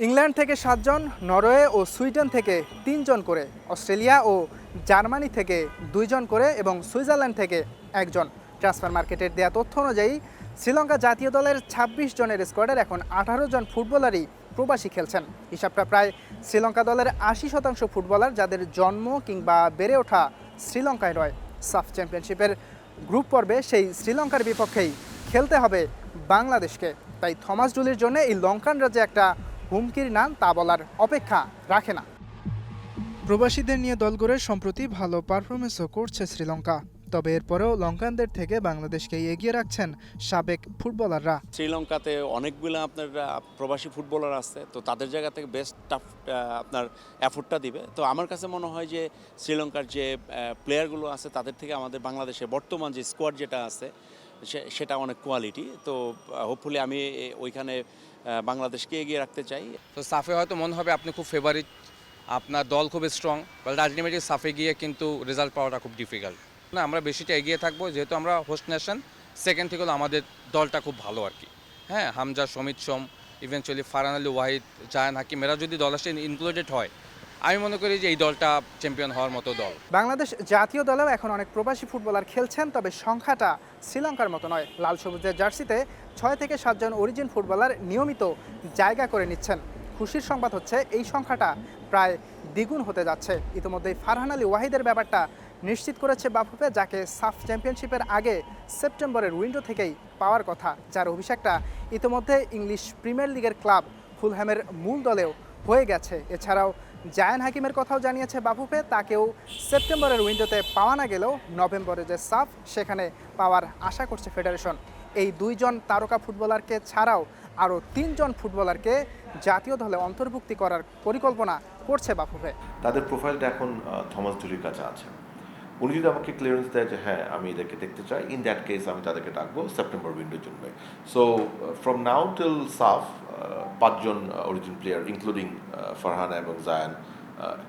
England থেকে 7 জন, Norway ও Sweden থেকে 3 জন করে, অস্ট্রেলিয়া ও জার্মানি থেকে 2 জন করে এবং সুইজারল্যান্ড থেকে 1 জন। ট্রান্সফার মার্কেটের দেয়া তথ্য অনুযায়ী শ্রীলঙ্কা জাতীয় দলের 26 জনের স্কোয়াডের এখন 18 জন ফুটবলারই প্রবাসী খেলছেন। হিসাবটা প্রায় শ্রীলঙ্কা দলের 80% ফুটবলার যাদের জন্ম কিংবা বেড়ে ওঠা শ্রীলঙ্কায় নয়। সাফ চ্যাম্পিয়নশিপের গ্রুপ পর্বে সেই শ্রীলঙ্কার বিপক্ষেই খেলতে হবে বাংলাদেশকে। তাই থমাস ডুলির জন্য এই লঙ্কান রাজ্যে একটা হুমকির নাম তা বলার অপেক্ষা রাখে না। প্রবাসীদের নিয়ে দল গড়ে সম্প্রতি ভালো পারফরমেন্সও করছে শ্রীলঙ্কা, তবে এরপরেও লঙ্কানদের থেকে বাংলাদেশকে এগিয়ে রাখছেন সাবেক ফুটবলাররা। শ্রীলঙ্কাতে অনেকগুলো আপনার প্রবাসী ফুটবলার আছে, তো তাদের জায়গা থেকে বেস্ট আপনার এফোর্টটা দিবে। তো আমার কাছে মনে হয় যে শ্রীলঙ্কার যে প্লেয়ারগুলো আছে তাদের থেকে আমাদের বাংলাদেশে বর্তমান যে স্কোয়াড যেটা আছে সেটা অনেক কোয়ালিটি। তো হোপফুলি আমি ওইখানে বাংলাদেশকে এগিয়ে রাখতে চাই। তো সাফে হয়তো মনে হবে আপনি খুব ফেভারিট, আপনার দল খুব স্ট্রং, বাট আলটিমেটলি সাফে গিয়ে কিন্তু রেজাল্ট পাওয়াটা খুব ডিফিকাল্ট। না, আমরা বেশিটা এগিয়ে থাকবো যেহেতু আমরা হোস্ট নেশন। সেকেন্ড থেকে হলো আমাদের দলটা খুব ভালো আর কি। হ্যাঁ, হামজা, সমিত সোম, ইভেনচুয়ালি ফারহান আলী ওয়াহিদ, জায়ান হাকিম, এরা যদি দলের সাথে ইনক্লুডেড হয়, আমি মনে করি যে এই দলটা চ্যাম্পিয়ন হওয়ার মতো দল। বাংলাদেশ জাতীয় দলেও এখন অনেক প্রবাসী ফুটবলার খেলছেন, তবে সংখ্যাটা শ্রীলঙ্কার মতো নয়। লাল সবুজের জার্সিতে 6 থেকে 7 জন অরিজিন ফুটবলার নিয়মিত জায়গা করে নিচ্ছেন। খুশির সংবাদ হচ্ছে এই সংখ্যাটা প্রায় দ্বিগুণ হতে যাচ্ছে। ইতিমধ্যেই ফারহান আলী ওয়াহিদের ব্যাপারটা নিশ্চিত করেছে বাফুফে, যাকে সাফ চ্যাম্পিয়নশিপের আগে সেপ্টেম্বরের উইন্ডো থেকেই পাওয়ার কথা, যার অভিষেকটা ইতিমধ্যে ইংলিশ প্রিমিয়ার লিগের ক্লাব ফুলহ্যামের মূল দলেও হয়ে গেছে। এছাড়াও জায়ান হাকিমের কথাও জানিয়েছে বাফুফে, তাকেও সেপ্টেম্বরের উইন্ডোতে পাওয়া না গেলেও নভেম্বরে যে সাফ সেখানে পাওয়ার আশা করছে ফেডারেশন। এই 2 জন তারকা ফুটবলারকে ছাড়াও আরও 3 জন ফুটবলারকে জাতীয় দলে অন্তর্ভুক্তি করার পরিকল্পনা করছে বাফুফে। তাদের প্রোফাইলটা এখন থমাস ডুলির কাছে আছে। উনি যদি আমাকে ক্লিয়ারেন্স দেয় যে হ্যাঁ আমি এদেরকে দেখতে চাই, ইন দ্যাট কেস আমি তাদেরকে ডাকবো সেপ্টেম্বর উইন্ডোর জন্য। সো ফ্রম নাও টিল সাফ 5 জন অরিজিন প্লেয়ার ইনক্লুডিং ফারহান এবং জায়ান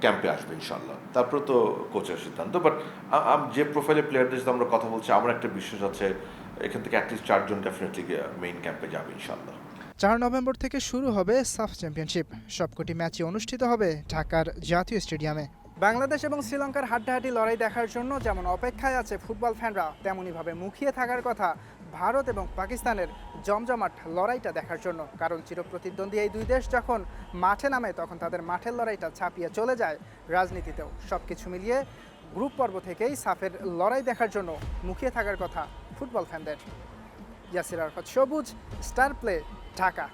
ক্যাম্পে আসবে ইনশাল্লাহ। তারপরে তো কোচের সিদ্ধান্ত। বাট যে প্রোফাইলের প্লেয়ারদের সাথে আমরা কথা বলছি, আমার একটা বিশ্বাস আছে এখান থেকে অ্যাটলিস্ট 4 জন ডেফিনেটলি মেইন ক্যাম্পে যাবে ইনশাল্লাহ। 4 নভেম্বর থেকে শুরু হবে সাফ চ্যাম্পিয়নশিপ। সবকটি ম্যাচই অনুষ্ঠিত হবে ঢাকার জাতীয় স্টেডিয়ামে। বাংলাদেশ এবং শ্রীলঙ্কার হাড্ডাহাড্ডি লড়াই দেখার জন্য যেমন অপেক্ষায় আছে ফুটবল ফ্যানরা, তেমনইভাবে মুখিয়ে থাকার কথা ভারত এবং পাকিস্তানের জমজমাট লড়াইটা দেখার জন্য। কারণ চিরপ্রতিদ্বন্দ্বী এই 2 দেশ যখন মাঠে নামে তখন তাদের মাঠের লড়াইটা ছাপিয়ে চলে যায় রাজনীতিতেও। সব কিছু মিলিয়ে গ্রুপ পর্ব থেকেই সাফের লড়াই দেখার জন্য মুখিয়ে থাকার কথা ফুটবল ফ্যানদের। ইয়াসির আরাফাত সবুজ, স্টার প্লে, ঢাকা।